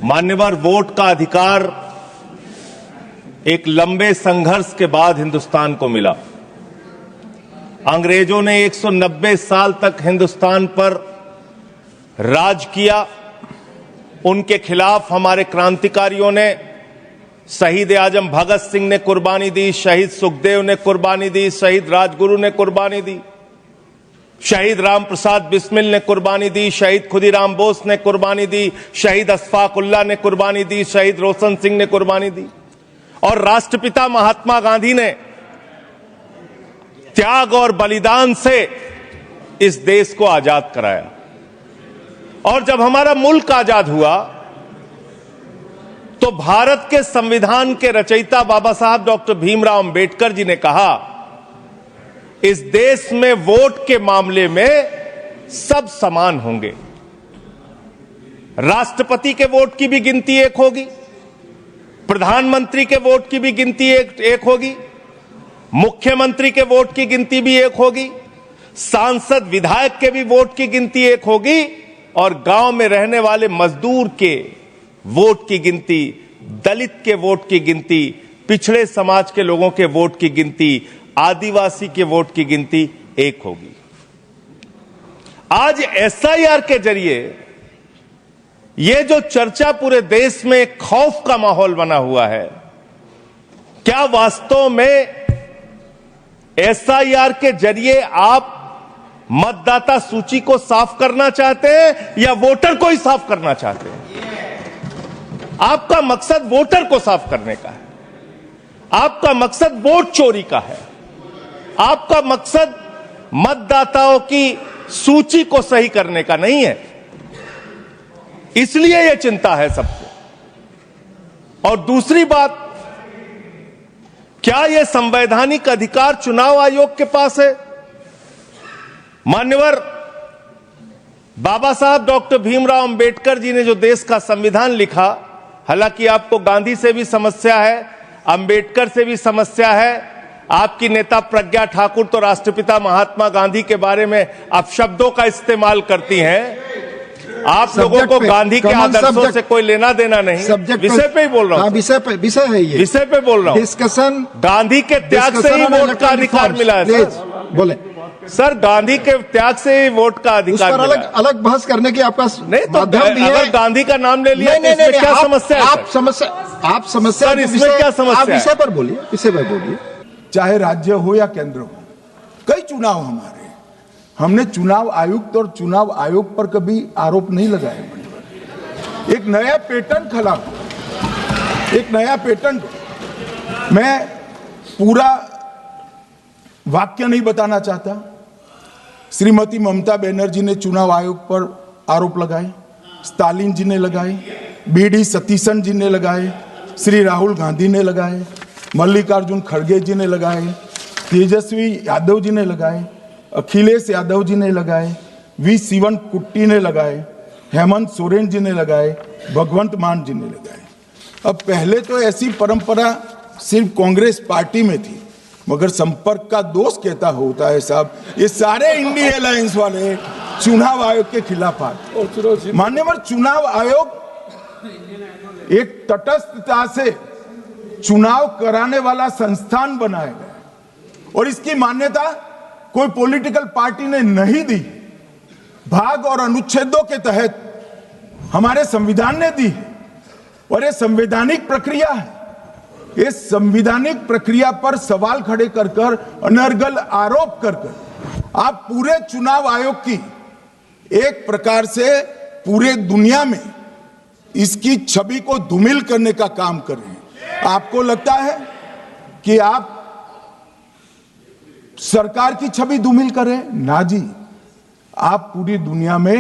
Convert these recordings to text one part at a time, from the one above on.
मान्यवर, वोट का अधिकार एक लंबे संघर्ष के बाद हिंदुस्तान को मिला। अंग्रेजों ने 190 साल तक हिंदुस्तान पर राज किया। उनके खिलाफ हमारे क्रांतिकारियों ने, शहीद आजम भगत सिंह ने कुर्बानी दी, शहीद सुखदेव ने कुर्बानी दी, शहीद राजगुरु ने कुर्बानी दी, शहीद राम प्रसाद बिस्मिल ने कुर्बानी दी, शहीद खुदीराम बोस ने कुर्बानी दी, शहीद अशफाक उल्लाह ने कुर्बानी दी, शहीद रोशन सिंह ने कुर्बानी दी, और राष्ट्रपिता महात्मा गांधी ने त्याग और बलिदान से इस देश को आजाद कराया। और जब हमारा मुल्क आजाद हुआ तो भारत के संविधान के रचयिता बाबा साहब डॉक्टर भीमराव अंबेडकर जी ने कहा, इस देश में वोट के मामले में सब समान होंगे। राष्ट्रपति के वोट की भी गिनती एक होगी, प्रधानमंत्री के वोट की भी गिनती एक होगी, मुख्यमंत्री के वोट की गिनती भी एक होगी, सांसद विधायक के भी वोट की गिनती एक होगी, और गांव में रहने वाले मजदूर के वोट की गिनती, दलित के वोट की गिनती, पिछड़े समाज के लोगों के वोट की गिनती, आदिवासी के वोट की गिनती एक होगी। आज एसआईआर के जरिए यह जो चर्चा पूरे देश में खौफ का माहौल बना हुआ है, क्या वास्तव में एसआईआर के जरिए आप मतदाता सूची को साफ करना चाहते हैं या वोटर को ही साफ करना चाहते हैं? आपका मकसद वोटर को साफ करने का है, आपका मकसद वोट चोरी का है, आपका मकसद मतदाताओं की सूची को सही करने का नहीं है। इसलिए यह चिंता है सबको। और दूसरी बात, क्या यह संवैधानिक अधिकार चुनाव आयोग के पास है? मान्यवर, बाबा साहब डॉक्टर भीमराव अंबेडकर जी ने जो देश का संविधान लिखा, हालांकि आपको गांधी से भी समस्या है, अंबेडकर से भी समस्या है, आपकी नेता प्रज्ञा ठाकुर तो राष्ट्रपिता महात्मा गांधी के बारे में अपशब्दों का इस्तेमाल करती हैं। आप लोगों को गांधी के आदर्शों से कोई लेना देना नहीं। विषय पे ही बोल रहा हूं। विषय है ये, विषय पे बोल रहा हूं। डिस्कशन, गांधी के त्याग से ही वोट का अधिकार मिला है सर। बोले सर, गांधी के त्याग से ही वोट का अधिकार मिला। अलग अलग बहस करने की आपका नहीं तो अगर गांधी का नाम ले लिया, नहीं, क्या समस्या है? आप समस्या इसमें क्या समस्या है? विषय पर बोलिए, विषय पर बोलिए। चाहे राज्य हो या केंद्र हो, कई चुनाव हमारे, हमने चुनाव आयुक्त और चुनाव आयोग पर कभी आरोप नहीं लगाए। एक नया पैटर्न खड़ा, एक नया पैटर्न। मैं पूरा वाक्य नहीं बताना चाहता। श्रीमती ममता बनर्जी ने चुनाव आयोग पर आरोप लगाए, स्टालिन जी ने लगाए, बीडी सतीशन जी ने लगाए, श्री राहुल गांधी ने लगाए, मल्लिकार्जुन खड़गे जी ने लगाए, तेजस्वी यादव जी ने लगाए, अखिलेश यादव जी ने लगाए, वी शिवन कुट्टी ने लगाए, हेमंत सोरेन जी ने लगाए, भगवंत मान जी ने लगाए। अब पहले तो ऐसी परंपरा सिर्फ कांग्रेस पार्टी में थी, मगर संपर्क का दोष कहता होता है साहब, ये सारे इंडिया अलायंस वाले चुनाव आयोग के खिलाफ आए। मान्यवर, चुनाव आयोग एक तटस्थता से चुनाव कराने वाला संस्थान बनाया गया और इसकी मान्यता कोई पॉलिटिकल पार्टी ने नहीं दी। भाग और अनुच्छेदों के तहत हमारे संविधान ने दी और यह संवैधानिक प्रक्रिया है। इस संवैधानिक प्रक्रिया पर सवाल खड़े कर कर, अनर्गल आरोप कर कर आप पूरे चुनाव आयोग की एक प्रकार से पूरे दुनिया में इसकी छवि को धूमिल करने का काम कर रहे हैं। आपको लगता है कि आप सरकार की छवि धूमिल करें? ना जी, आप पूरी दुनिया में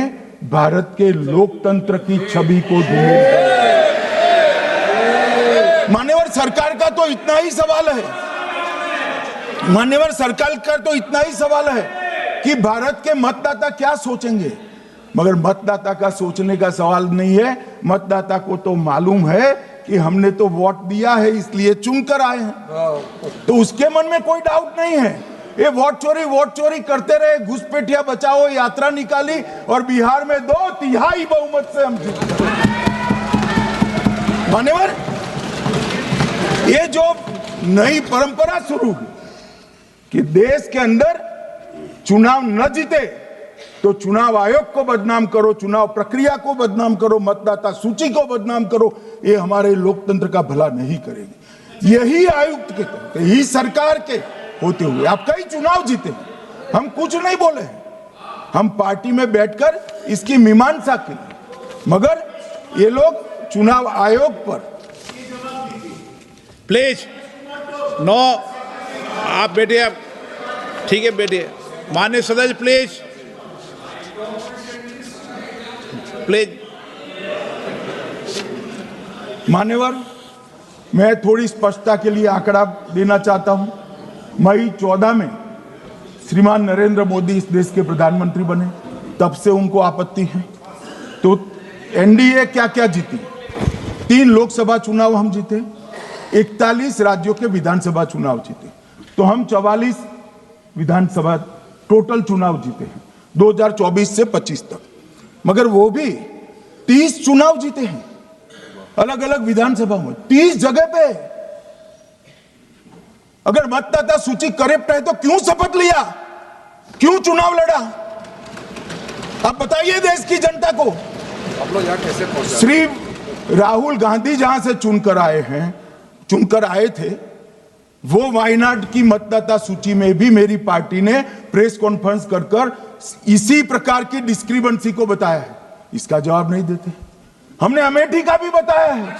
भारत के लोकतंत्र की छवि को धूमिल करें। मान्यवर, सरकार का तो इतना ही सवाल है, मान्यवर सरकार का तो इतना ही सवाल है कि भारत के मतदाता क्या सोचेंगे, मगर मतदाता का सोचने का सवाल नहीं है। मतदाता को तो मालूम है कि हमने तो वोट दिया है इसलिए चुनकर आए हैं, तो उसके मन में कोई डाउट नहीं है। ये वोट चोरी करते रहे, घुसपैठिया बचाओ यात्रा निकाली और बिहार में 2/3 बहुमत से हम जीते। मान्यवर, ये जो नई परंपरा शुरू हुई कि देश के अंदर चुनाव न जीते तो चुनाव आयोग को बदनाम करो, चुनाव प्रक्रिया को बदनाम करो, मतदाता सूची को बदनाम करो, ये हमारे लोकतंत्र का भला नहीं करेगी। यही आयुक्त के तहत, यही सरकार के होते हुए आप कई चुनाव जीते हैं, हम कुछ नहीं बोले हैं, हम पार्टी में बैठकर इसकी मीमांसा की, मगर ये लोग चुनाव आयोग पर प्लीज नो, आप बैठिए, आप ठीक है बैठिए। माननीय सदस्य प्लीज प्लीज। मान्यवर, मैं थोड़ी स्पष्टता के लिए आंकड़ा देना चाहता हूं। मई 14 में श्रीमान नरेंद्र मोदी इस देश के प्रधानमंत्री बने, तब से उनको आपत्ति है। तो एनडीए क्या क्या जीती? 3 लोकसभा चुनाव हम जीते, 41 राज्यों के विधानसभा चुनाव जीते, तो हम 44 विधानसभा टोटल चुनाव जीते हैं 2024 से 25 तक। मगर वो भी 30 चुनाव जीते हैं अलग अलग विधानसभा में, 30 जगह पे। अगर मतदाता सूची करेक्ट है तो क्यों शपथ लिया, क्यों चुनाव लड़ा? आप बताइए देश की जनता को। आप लोग यहाँ कैसे पहुंचे? श्री राहुल गांधी जहां से चुनकर आए थे, वो वायनाड की मतदाता सूची में भी मेरी पार्टी ने प्रेस कॉन्फ्रेंस कर इसी प्रकार की डिस्क्रिपेंसी को बताया है। इसका जवाब नहीं देते। हमने अमेठी का भी बताया है,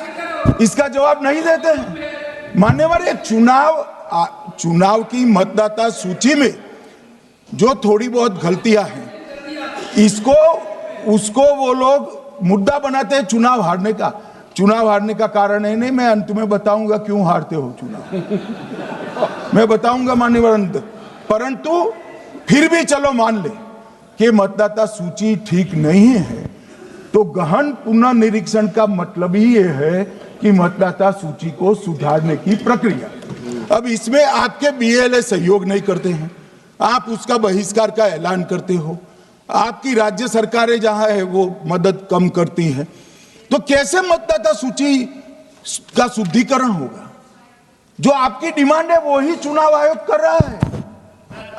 इसका जवाब नहीं देते हैं। मान्यवर, एक चुनाव की मतदाता सूची में जो थोड़ी बहुत गलतियां हैं, उसको वो लोग मुद्दा बनाते हैं चुनाव हारने का। चुनाव हारने का कारण है नहीं, मैं अंत में बताऊंगा क्यों हारते हो चुनाव, मैं बताऊंगा मान्यवर अंत। परंतु फिर भी चलो मान ले कि मतदाता सूची ठीक नहीं है, तो गहन पुनर्निरीक्षण का मतलब ही ये है कि मतदाता सूची को सुधारने की प्रक्रिया। अब इसमें आपके बीएलए सहयोग नहीं करते हैं, आप उसका बहिष्कार का ऐलान करते हो, आपकी राज्य सरकारें जहां है वो मदद कम करती हैं, तो कैसे मतदाता सूची का शुद्धिकरण होगा? जो आपकी डिमांड है वो ही चुनाव आयोग कर रहा है।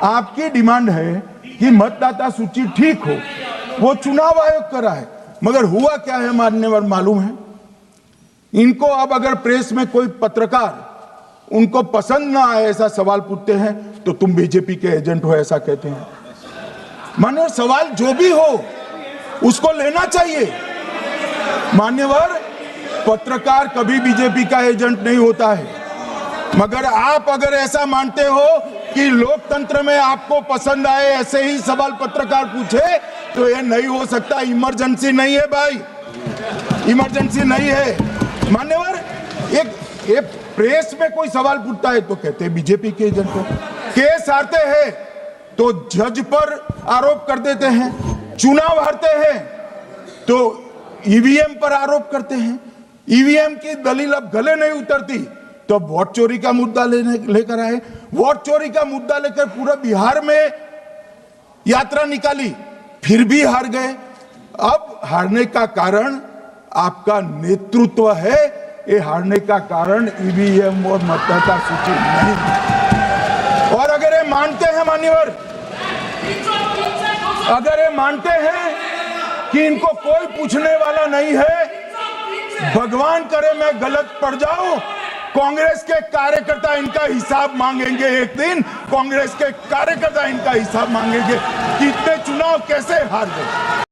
आपकी डिमांड है कि मतदाता सूची ठीक हो, वो चुनाव आयोग कर रहा है। मगर हुआ क्या है मान्यवर मालूम है? इनको अब अगर प्रेस में कोई पत्रकार उनको पसंद ना आए ऐसा सवाल पूछते हैं तो तुम बीजेपी के एजेंट हो ऐसा कहते हैं। मान्यवर, सवाल जो भी हो उसको लेना चाहिए। मान्यवर, पत्रकार कभी बीजेपी का एजेंट नहीं होता है, मगर आप अगर ऐसा मानते हो कि लोकतंत्र में आपको पसंद आए ऐसे ही सवाल पत्रकार पूछे तो ये नहीं हो सकता। इमरजेंसी नहीं है भाई, इमरजेंसी नहीं है। मान्यवर, एक प्रेस में कोई सवाल पूछता है तो कहते हैं बीजेपी के एजेंट हो, केस हारते हैं तो जज पर आरोप कर देते हैं, चुनाव हारते हैं तो ईवीएम पर आरोप करते हैं, ईवीएम की दलील अब गले नहीं उतरती तो वोट चोरी का मुद्दा लेकर आए, वोट चोरी का मुद्दा लेकर पूरा बिहार में यात्रा निकाली, फिर भी हार गए। अब हारने का कारण आपका नेतृत्व है, ये हारने का कारण ईवीएम और मतदाता सूची नहीं। और अगर ये मानते हैं मान्यवर, अगर ये मानते हैं कि इनको कोई पूछने वाला नहीं है, भगवान करे मैं गलत पड़ जाऊं, कांग्रेस के कार्यकर्ता इनका हिसाब मांगेंगे। एक दिन कांग्रेस के कार्यकर्ता इनका हिसाब मांगेंगे कि इतने चुनाव कैसे हार गए।